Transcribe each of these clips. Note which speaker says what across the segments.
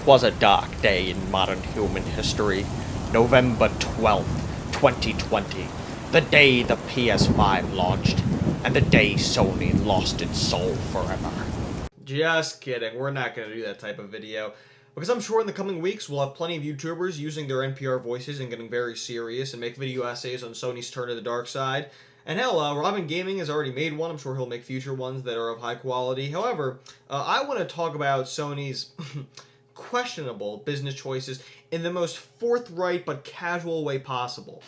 Speaker 1: 'Twas a dark day in modern human history, November 12th, 2020, the day the PS5 launched, and the day Sony lost its soul forever. Just kidding, we're not going to do that type of video, because I'm sure in the coming weeks we'll have plenty of YouTubers using their NPR voices and getting very serious and make video essays on Sony's turn to the dark side. And hell, Robin Gaming has already made one. I'm sure he'll make future ones that are of high quality. However, I want to talk about Sony's questionable business choices in the most forthright but casual way possible.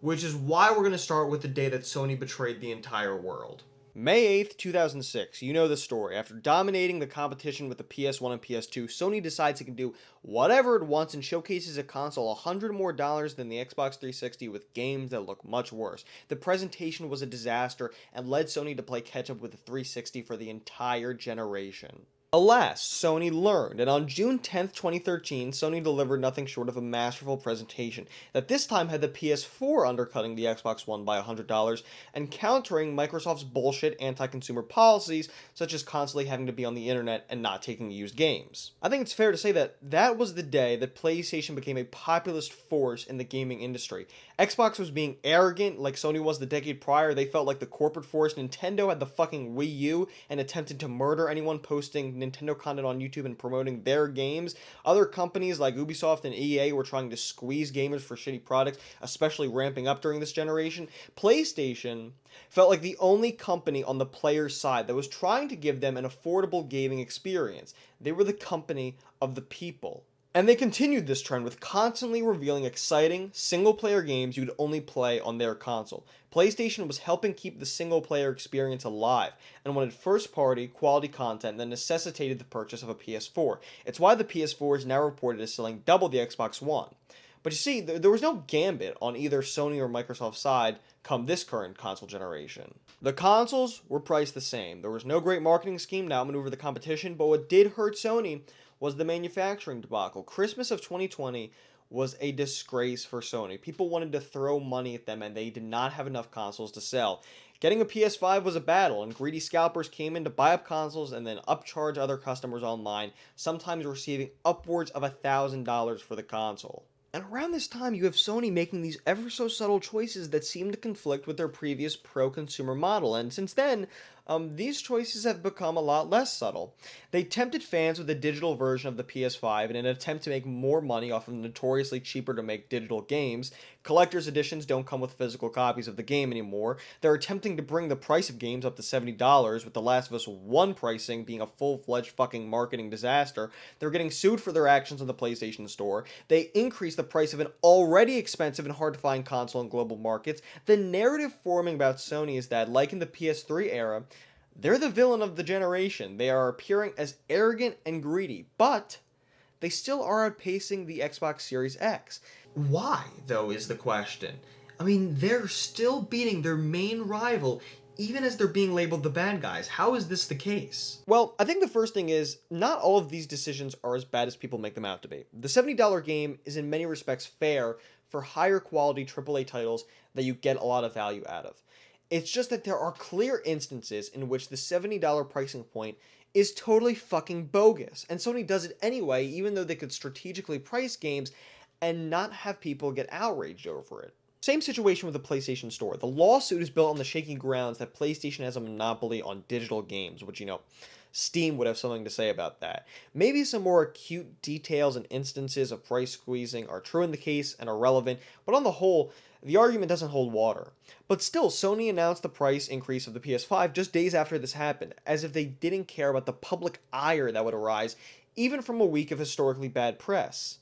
Speaker 1: Which is why we're going to start with the day that Sony betrayed the entire world. May 8th, 2006. You know the story. After dominating the competition with the PS1 and PS2, Sony decides it can do whatever it wants and showcases a console $100 more than the Xbox 360 with games that look much worse. The presentation was a disaster and led Sony to play catch up with the 360 for the entire generation. Alas, Sony learned, and on June 10th, 2013, Sony delivered nothing short of a masterful presentation that this time had the PS4 undercutting the Xbox One by $100 and countering Microsoft's bullshit anti-consumer policies, such as constantly having to be on the internet and not taking used games. I think it's fair to say that that was the day that PlayStation became a populist force in the gaming industry. Xbox was being arrogant like Sony was the decade prior. They felt like the corporate force. Nintendo had the fucking Wii U and attempted to murder anyone posting Nintendo content on YouTube and promoting their games. Other companies like Ubisoft and EA were trying to squeeze gamers for shitty products, especially ramping up during this generation. PlayStation felt like the only company on the player's side that was trying to give them an affordable gaming experience. They were the company of the people. And they continued this trend with constantly revealing exciting, single-player games you'd only play on their console. PlayStation was helping keep the single-player experience alive, and wanted first-party, quality content that necessitated the purchase of a PS4. It's why the PS4 is now reported as selling double the Xbox One. But you see, there was no gambit on either Sony or Microsoft's side come this current console generation. The consoles were priced the same. There was no great marketing scheme to outmaneuver the competition, but what did hurt Sony was the manufacturing debacle. Christmas of 2020 was a disgrace for Sony. People wanted to throw money at them and they did not have enough consoles to sell. Getting a PS5 was a battle, and greedy scalpers came in to buy up consoles and then upcharge other customers online, sometimes receiving upwards of $1,000 for the console. And around this time, you have Sony making these ever so subtle choices that seem to conflict with their previous pro-consumer model, and since then, these choices have become a lot less subtle. They tempted fans with a digital version of the PS5 in an attempt to make more money off of notoriously cheaper to make digital games. Collector's editions don't come with physical copies of the game anymore. They're attempting to bring the price of games up to $70, with The Last of Us 1 pricing being a full-fledged fucking marketing disaster. They're getting sued for their actions on the PlayStation Store. They increased the price of an already expensive and hard-to-find console in global markets. The narrative forming about Sony is that, like in the PS3 era, they're the villain of the generation. They are appearing as arrogant and greedy, but they still are outpacing the Xbox Series X. Why, though, is the question. I mean, they're still beating their main rival, even as they're being labeled the bad guys. How is this the case? Well, I think the first thing is, not all of these decisions are as bad as people make them out to be. The $70 game is in many respects fair for higher quality AAA titles that you get a lot of value out of. It's just that there are clear instances in which the $70 pricing point is totally fucking bogus, and Sony does it anyway, even though they could strategically price games and not have people get outraged over it. Same situation with the PlayStation Store. The lawsuit is built on the shaky grounds that PlayStation has a monopoly on digital games, which, Steam would have something to say about that. Maybe some more acute details and instances of price squeezing are true in the case and are relevant, but on the whole, the argument doesn't hold water. But still, Sony announced the price increase of the PS5 just days after this happened, as if they didn't care about the public ire that would arise, even from a week of historically bad press.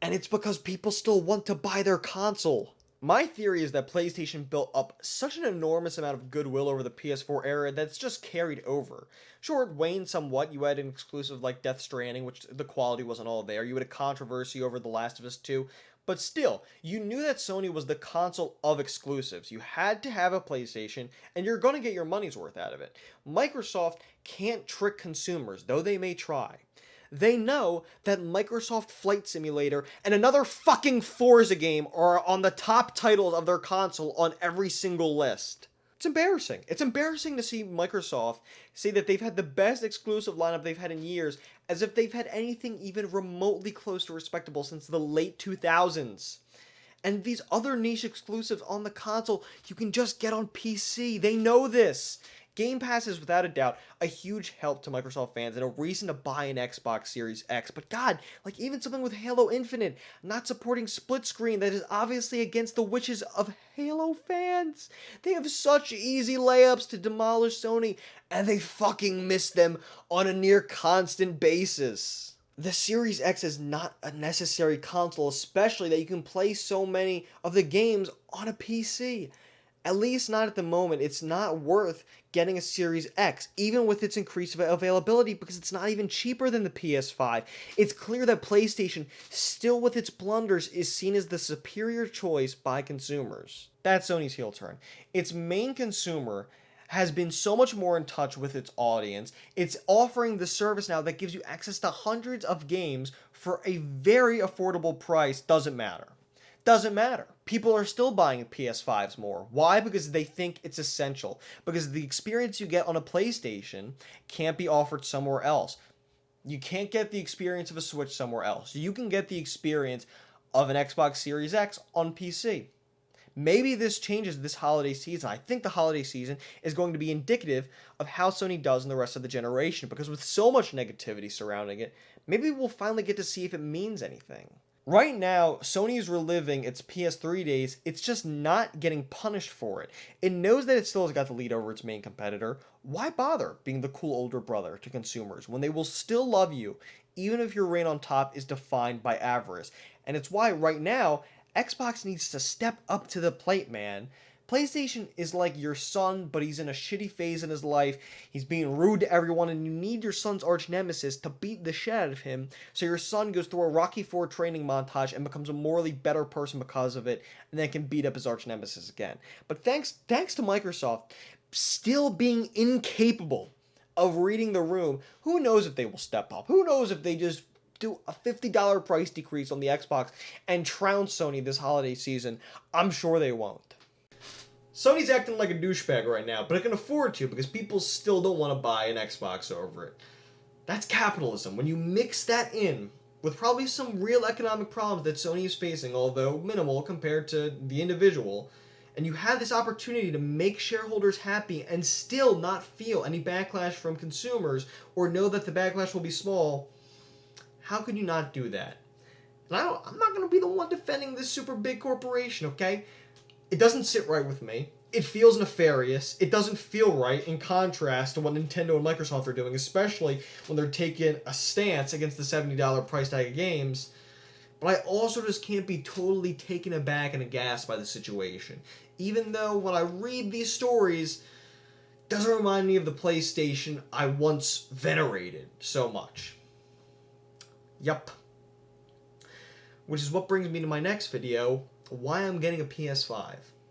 Speaker 1: And it's because people still want to buy their console. My theory is that PlayStation built up such an enormous amount of goodwill over the PS4 era that's just carried over. Sure, it waned somewhat. You had an exclusive like Death Stranding, which the quality wasn't all there. You had a controversy over The Last of Us 2. But still, you knew that Sony was the console of exclusives. You had to have a PlayStation, and you're going to get your money's worth out of it. Microsoft can't trick consumers, though they may try. They know that Microsoft Flight Simulator and another fucking Forza game are on the top titles of their console on every single list. It's embarrassing. It's embarrassing to see Microsoft say that they've had the best exclusive lineup they've had in years, as if they've had anything even remotely close to respectable since the late 2000s. And these other niche exclusives on the console, you can just get on PC. They know this. Game Pass is without a doubt a huge help to Microsoft fans and a reason to buy an Xbox Series X. But God, like even something with Halo Infinite, not supporting split screen, that is obviously against the wishes of Halo fans. They have such easy layups to demolish Sony, and they fucking miss them on a near constant basis. The Series X is not a necessary console, especially that you can play so many of the games on a PC. At least not at the moment. It's not worth getting a Series X, even with its increased availability, because it's not even cheaper than the PS5. It's clear that PlayStation, still with its blunders, is seen as the superior choice by consumers. That's Sony's heel turn. Its main consumer has been so much more in touch with its audience. It's offering the service now that gives you access to hundreds of games for a very affordable price. Doesn't matter. Doesn't matter. People are still buying PS5s more. Why? Because they think it's essential. Because the experience you get on a PlayStation can't be offered somewhere else. You can't get the experience of a Switch somewhere else. You can get the experience of an Xbox Series X on PC. Maybe this changes this holiday season. I think the holiday season is going to be indicative of how Sony does in the rest of the generation, because with so much negativity surrounding it, maybe we'll finally get to see if it means anything. Right now, Sony is reliving its PS3 days. It's just not getting punished for it. It knows that it still has got the lead over its main competitor. Why bother being the cool older brother to consumers when they will still love you, even if your reign on top is defined by avarice? And it's why right now, Xbox needs to step up to the plate, man. PlayStation is like your son, but he's in a shitty phase in his life. He's being rude to everyone, and you need your son's arch nemesis to beat the shit out of him, so your son goes through a Rocky IV training montage and becomes a morally better person because of it, and then can beat up his arch nemesis again. But thanks to Microsoft still being incapable of reading the room, who knows if they will step up? Who knows if they just do a $50 price decrease on the Xbox and trounce Sony this holiday season? I'm sure they won't. Sony's acting like a douchebag right now, but it can afford to because people still don't want to buy an Xbox over it. That's capitalism. When you mix that in with probably some real economic problems that Sony is facing, although minimal compared to the individual, and you have this opportunity to make shareholders happy and still not feel any backlash from consumers or know that the backlash will be small, how could you not do that? And I'm not going to be the one defending this super big corporation, okay? It doesn't sit right with me. It feels nefarious. It doesn't feel right in contrast to what Nintendo and Microsoft are doing, especially when they're taking a stance against the $70 price tag of games. But I also just can't be totally taken aback and aghast by the situation. Even though when I read these stories, it doesn't remind me of the PlayStation I once venerated so much. Yup. Which is what brings me to my next video, why I'm getting a PS5.